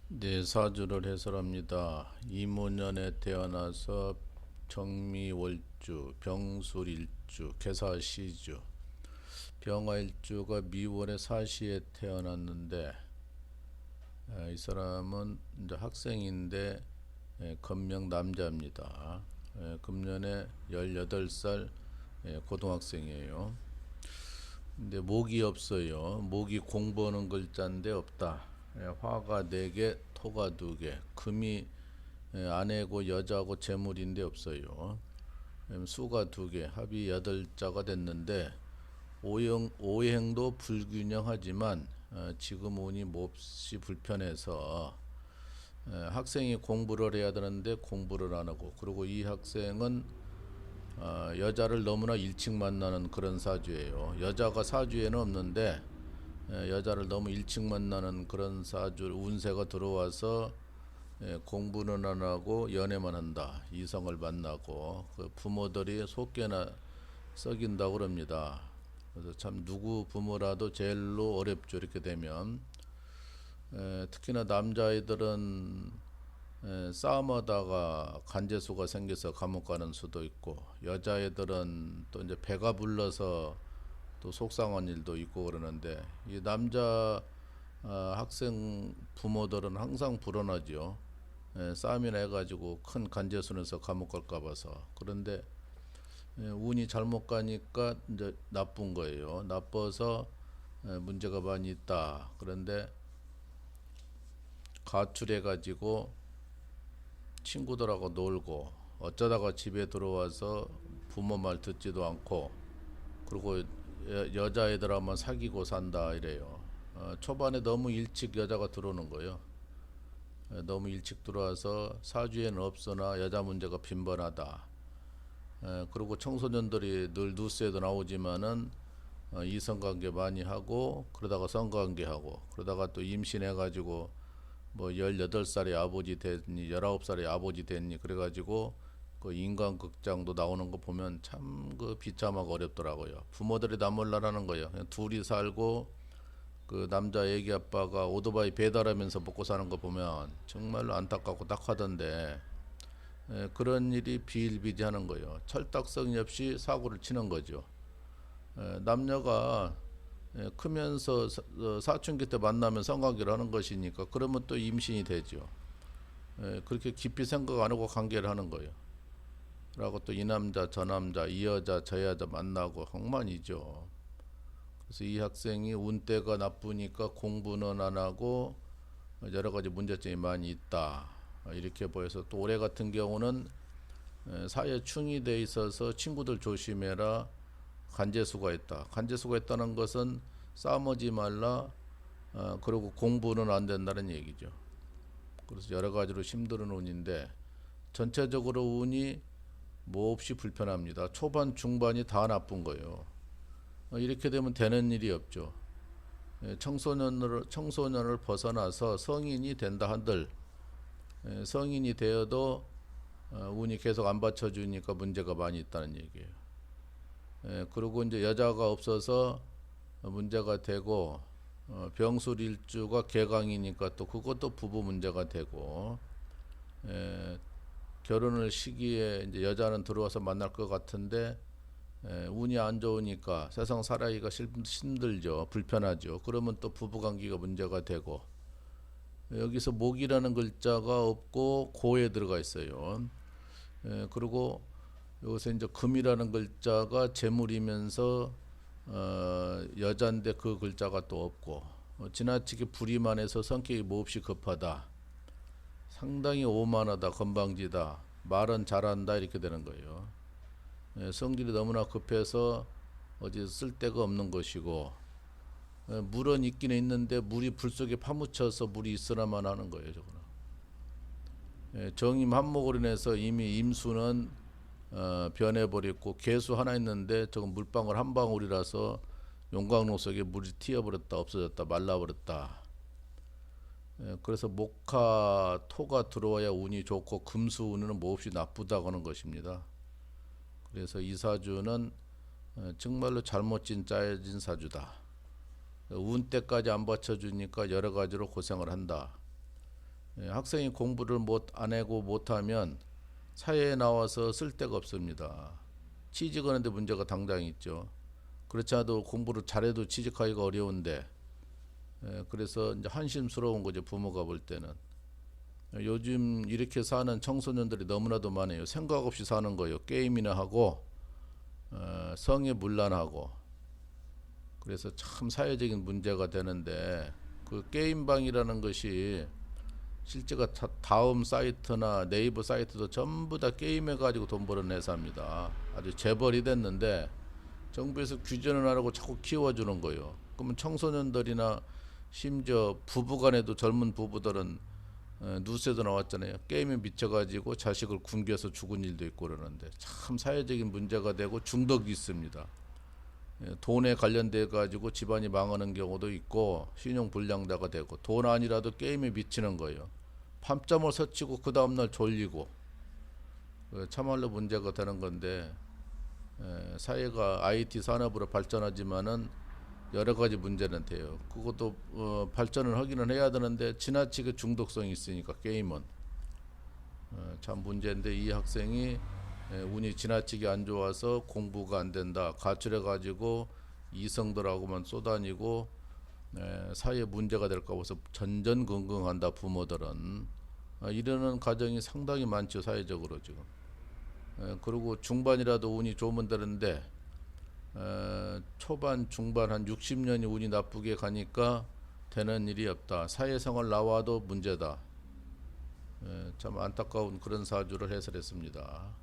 네, 사주를 해설합니다. 이모년에 태어나서 정미월주, 병술일주, 개사시주, 병화일주가 미월의 사시에 태어났는데 이 사람은 이제 학생인데 건명 남자입니다. 금년에 18살 고등학생이에요. 근데 목이 없어요. 목이 공부하는 글자인데 없다. 화가 4개, 토가 2개, 금이 아내고 여자고 재물인데 없어요. 수가 2개, 합이 8자가 됐는데 오행도 불균형하지만 지금 운이 몹시 불편해서 학생이 공부를 해야 되는데 공부를 안 하고, 그리고 이 학생은 여자를 너무나 일찍 만나는 그런 사주예요. 여자가 사주에는 없는데 여자를 너무 일찍 만나는 그런 사주 운세가 들어와서 공부는 안 하고 연애만 한다. 이성을 만나고 그 부모들이 속개나 썩인다고 그럽니다. 그래서 참 누구 부모라도 제일로 어렵죠. 이렇게 되면 특히나 남자아이들은 싸움하다가 간제수가 생겨서 감옥 가는 수도 있고, 여자애들은 또 이제 배가 불러서 또 속상한 일도 있고 그러는데, 이 남자 학생 부모들은 항상 불안하죠. 싸움이나 해가지고 큰 간제수에서 감옥 갈까 봐서. 그런데 운이 잘못 가니까 이제 나쁜 거예요. 나빠서 문제가 많이 있다. 그런데 가출해가지고 친구들하고 놀고, 어쩌다가 집에 들어와서 부모 말 듣지도 않고, 그리고 여자애들하고만 사귀고 산다 이래요. 초반에 너무 일찍 여자가 들어오는 거예요. 너무 일찍 들어와서 사주에는 없으나 여자 문제가 빈번하다. 그리고 청소년들이 늘 뉴스에도 나오지만은 이성관계 많이 하고, 그러다가 성관계하고, 그러다가 또 임신해가지고 뭐 18살에 아버지 됐니 19살에 아버지 됐니 그래가지고 그 인간극장도 나오는 거 보면 참 그 비참하고 어렵더라고요. 부모들이 나 몰라라는 거예요. 그냥 둘이 살고 그 남자 애기 아빠가 오토바이 배달하면서 먹고 사는 거 보면 정말로 안타깝고 딱하던데, 그런 일이 비일비재하는 거예요. 철딱서니 없이 사고를 치는 거죠. 남녀가 크면서 사춘기 때 만나면 성관계를 하는 것이니까, 그러면 또 임신이 되죠. 그렇게 깊이 생각 안 하고 관계를 하는 거예요. 라고 또 이 남자 저 남자 이 여자 저 여자 만나고 엉망이죠. 그래서 이 학생이 운때가 나쁘니까 공부는 안 하고 여러 가지 문제점이 많이 있다. 이렇게 보여서, 또 올해 같은 경우는 사회충이 돼 있어서 친구들 조심해라. 간제수가 있다. 간제수가 있다는 것은 싸우지 말라. 그리고 공부는 안 된다는 얘기죠. 그래서 여러 가지로 힘든 운인데, 전체적으로 운이 몹시 불편합니다. 초반 중반이 다 나쁜 거예요. 이렇게 되면 되는 일이 없죠. 청소년을 벗어나서 성인이 된다 한들, 성인이 되어도 운이 계속 안 받쳐주니까 문제가 많이 있다는 얘기예요. 그리고 이제 여자가 없어서 문제가 되고, 병술일주가 개강이니까 또 그것도 부부 문제가 되고, 결혼을 시기에 이제 여자는 들어와서 만날 것 같은데 운이 안 좋으니까 세상 살아가기가 힘들죠. 불편하죠. 그러면 또 부부관계가 문제가 되고, 여기서 목이라는 글자가 없고 고에 들어가 있어요. 그리고 여기서 이제 금이라는 글자가 재물이면서 여잔데 그 글자가 또 없고, 지나치게 불이만해서 성격이 몹시 급하다. 상당히 오만하다, 건방지다, 말은 잘한다 이렇게 되는 거예요. 성질이 너무나 급해서 어디 쓸 데가 없는 것이고, 물은 있기는 있는데 물이 불 속에 파묻혀서 물이 있으나만 하는 거예요. 저거는. 정임 한목으로 인해서 이미 임수는 변해버렸고, 개수 하나 있는데 저건 물방울 한 방울이라서 용광로 속에 물이 튀어버렸다, 없어졌다, 말라버렸다. 그래서 목화 토가 들어와야 운이 좋고, 금수 운은 몹시 나쁘다고 하는 것입니다. 그래서 이 사주는 정말로 잘못 짜여진 사주다. 운 때까지 안 받쳐주니까 여러 가지로 고생을 한다. 학생이 공부를 안 하고 못하면 사회에 나와서 쓸 데가 없습니다. 취직하는데 문제가 당장 있죠. 그렇지 않아도 공부를 잘해도 취직하기가 어려운데, 그래서 이제 한심스러운 거죠, 부모가 볼 때는. 요즘 이렇게 사는 청소년들이 너무나도 많아요. 생각 없이 사는 거예요. 게임이나 하고 성에 문란하고. 그래서 참 사회적인 문제가 되는데, 그 게임방이라는 것이 실제가 다음 사이트나 네이버 사이트도 전부 다 게임해 가지고 돈 버는 회사입니다. 아주 재벌이 됐는데 정부에서 규제는 안 하고 자꾸 키워주는 거예요. 그러면 청소년들이나 심지어 부부간에도 젊은 부부들은 뉴스에도 나왔잖아요. 게임에 미쳐가지고 자식을 굶겨서 죽은 일도 있고 그러는데 참 사회적인 문제가 되고 중독이 있습니다. 돈에 관련돼 가지고 집안이 망하는 경우도 있고 신용불량자가 되고 돈 아니라도 게임에 미치는 거예요. 밤잠을 설치고 그 다음날 졸리고 참말로 문제가 되는 건데, 사회가 IT 산업으로 발전하지만은 여러 가지 문제는 돼요. 그것도 발전을 하기는 해야 되는데 지나치게 중독성이 있으니까 게임은 참 문제인데, 이 학생이 운이 지나치게 안 좋아서 공부가 안 된다, 가출해 가지고 이성들하고만 쏘다니고 사회에 문제가 될까 봐서 전전긍긍한다, 부모들은. 이러는 가정이 상당히 많죠, 사회적으로 지금. 그리고 중반이라도 운이 좋으면 되는데 초반 중반 한 60년이 운이 나쁘게 가니까 되는 일이 없다, 사회생활 나와도 문제다. 참 안타까운 그런 사주를 해설했습니다.